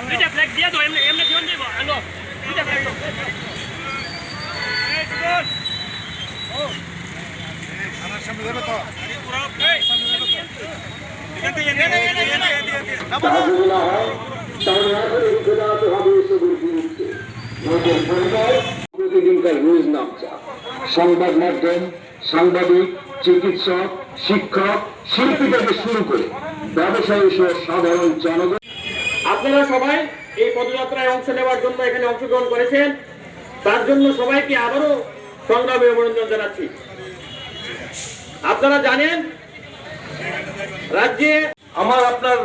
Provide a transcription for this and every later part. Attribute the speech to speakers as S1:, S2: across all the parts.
S1: দুইটা ফ্ল্যাগ দিয়ে দাও, এমনি এমনি জীবন যাইব। আনো দুইটা ফ্ল্যাগ দাও। এই জীবন ও আমার সামনে যাবে তো পুরো এই সামনে যাবে তো এখানে
S2: প্রতিদিনকার নিউজ নামচা সংবাদ মাধ্যম, সাংবাদিক, চিকিৎসক, শিক্ষক, শিল্পী থেকে শুরু করে ব্যবসায়ী সহ সাধারণ জনগণ।
S1: আপনারা সবাই এই পদযাত্রায় অংশ নেওয়ার জন্য এখানে অংশগ্রহণ করেছেন, তার জন্য সবাইকে আবারও সংগ্রামী অভিনন্দন জানাচ্ছি। আপনারা জানেন রাজ্যে
S3: আমার আপনার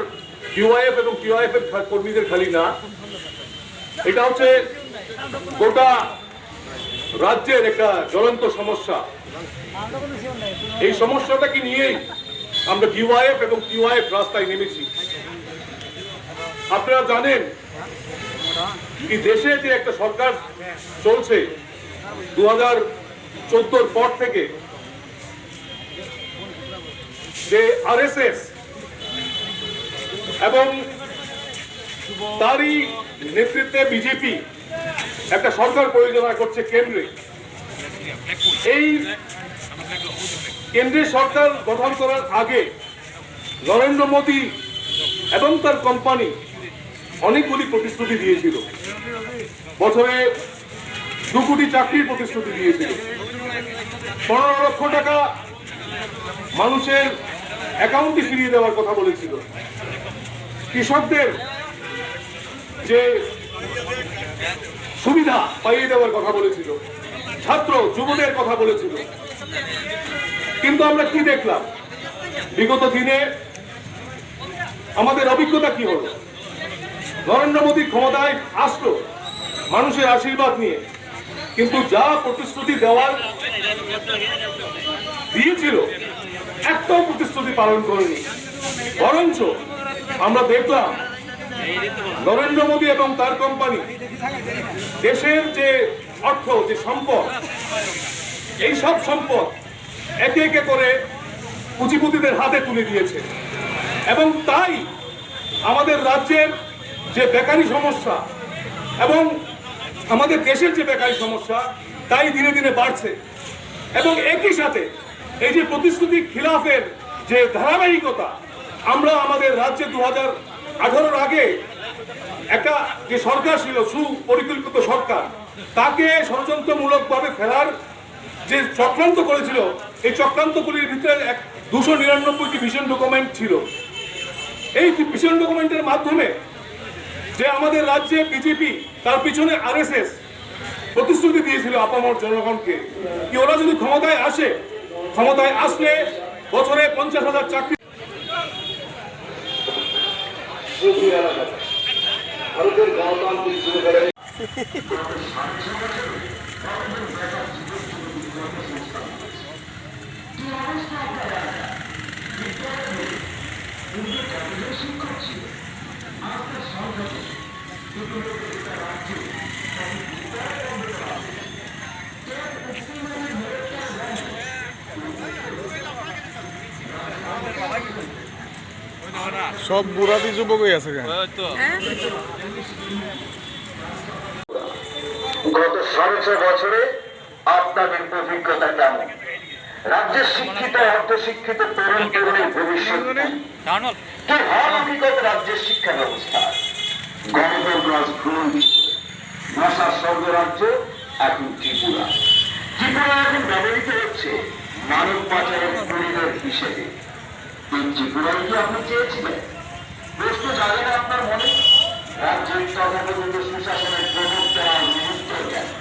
S3: ইউআইএফ এবং টিওআইএফ এর কর্মীদের খালি না, এটা হচ্ছে গোটা রাজ্যের একটা জ্বলন্ত সমস্যা। এই সমস্যাটাকে নিয়েই আমরা ইউআইএফ এবং টিওআইএফ রাস্তায় নেমেছি। আপনারা জানেন কি দেশে যে একটা সরকার চলছে 2014 পর থেকে, যে আরএসএস এবং তারই নেতৃত্বে বিজেপি একটা সরকার পরিচালনা করছে কেন্দ্রে। এই কেন্দ্রের সরকার গঠন করার আগে নরেন্দ্র মোদী এবং তার কোম্পানি অনেকগুলি প্রতিশ্রুতি দিয়েছিল। বছরে 2 কোটি চাকরির প্রতিশ্রুতি দিয়েছিল, 15 লক্ষ টাকা মানুষের অ্যাকাউন্টে ফিরিয়ে দেওয়ার কথা বলেছিল, কৃষকদের যে সুবিধা পাইয়ে দেওয়ার কথা বলেছিল, ছাত্র যুবদের কথা বলেছিল। কিন্তু আমরা কি দেখলাম বিগত দিনে? আমাদের অভিজ্ঞতা কি হলো? নরেন্দ্র মোদী ক্ষমতায় আসলো মানুষের আশীর্বাদ নিয়ে, কিন্তু যা প্রতিশ্রুতি দেওয়ার দিয়েছিল একটাও প্রতিশ্রুতি পালন করেনি। বরঞ্চ আমরা দেখলাম নরেন্দ্র মোদী এবং তার কোম্পানি দেশের যে অর্থ, যে সম্পদ, এই সব সম্পদ একে একে করে পুঁজিপতিদের হাতে তুলে দিয়েছে। এবং তাই আমাদের রাজ্যের যে বেকারি সমস্যা এবং আমাদের দেশের যে বেকারি সমস্যা, তাই দিনে দিনে বাড়ছে। এবং একই সাথে এই যে প্রতিশ্রুতি খিলাফের যে ধারাবাহিকতা, আমরা আমাদের রাজ্যে 2018 আগে একটা যে সরকার ছিল, সুপরিকল্পিত সরকার, তাকে ষড়যন্ত্রমূলকভাবে ফেলার যে চক্রান্ত করেছিল, এই চক্রান্তগুলির ভিতরে 299টি ভিশন ডকুমেন্ট ছিল। এই ভিশন ডকুমেন্টের মাধ্যমে যে আমাদের রাজ্যে বিজেপি, তার পিছনে আরএসএস প্রতিশ্রুতি দিয়েছিল আপামর জনগণকে কি ওরা যদি ক্ষমতায় আসে, ক্ষমতায় আসলে বছরে 50,000 চাকরি।
S2: ভারতের গণতান্ত্রিক শুরু করে
S4: সব বুড়াদি যুবক হয়ে আছে।
S2: গত 6.5 বছরে আপনাদের অভিজ্ঞতা কেমন? রাজ্যের শিক্ষিত, অর্ধশিক্ষিত তরুণ তরুণীর ভবিষ্যৎ কি হওয়ার অভিজ্ঞতা রাজ্যের শিক্ষা ব্যবস্থা? গণতন্ত্র ভাষার স্বর্গরাজ্য এখন ত্রিপুরা। ত্রিপুরা এখন ব্যবহৃত হচ্ছে মানব পাচারের করিডোর হিসেবে। এই ত্রিপুরায় কি আপনি চেয়েছিলেন? প্রশ্ন জাগে না আপনার মনে? রাজ্যের তথাকথিত সুশাসনের প্রবক্তারা নিযুক্ত হয়ে গেছে,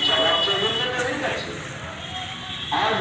S2: জবাব চেয়ে হয়ে গেছে। আর